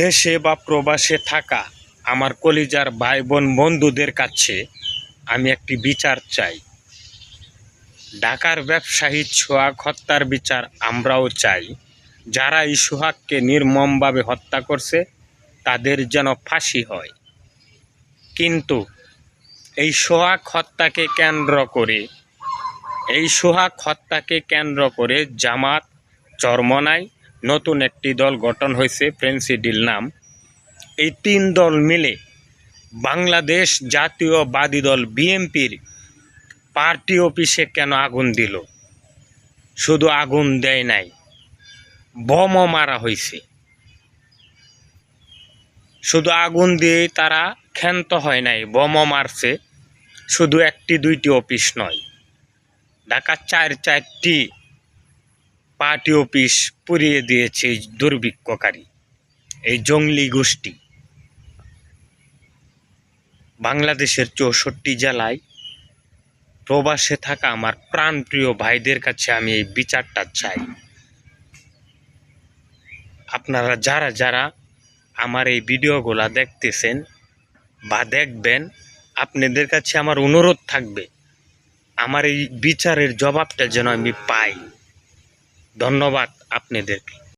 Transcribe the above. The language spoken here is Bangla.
দেশে বা প্রবাসে থাকা আমার কলিজার ভাই বোন বন্ধুদের কাছে আমি একটি বিচার চাই। ঢাকার ব্যবসায়ী সোহাগ হত্যার বিচার আমরাও চাই। যারা এই সোহাগকে নির্মমভাবে হত্যা করছে তাদের যেন ফাঁসি হয়। কিন্তু এই সোহাগ হত্যাকে কেন্দ্র করে জামাত চরমনায় নতুন একটি দল গঠন হয়েছে, ফ্রেন্সিডিল নাম। এই 3 দল মিলে বাংলাদেশ জাতীয়বাদী দল বিএনপির পার্টি অফিসে কেন আগুন দিল? শুধু আগুন দেয় নাই, বোমও মারা হয়েছে। শুধু আগুন দিয়েই তারা ক্ষান্ত হয় নাই, বোমও মারছে। শুধু 1-2টি অফিস নয়, ঢাকার 4-4টি পার্টি অফিস পুড়িয়ে দিয়েছে এই দুর্বৃক্ষকারী, এই জঙ্গলি গোষ্ঠী। বাংলাদেশের 64 জেলায় প্রবাসে থাকা আমার প্রাণপ্রিয় ভাইদের কাছে আমি এই বিচারটা চাই। আপনারা যারা যারা আমার এই ভিডিওগুলা দেখতেছেন বা দেখবেন, আপনাদের কাছে আমার অনুরোধ থাকবে আমার এই বিচারের জবাবটা যেন আমি পাই। ধন্যবাদ আপনাদেরকে।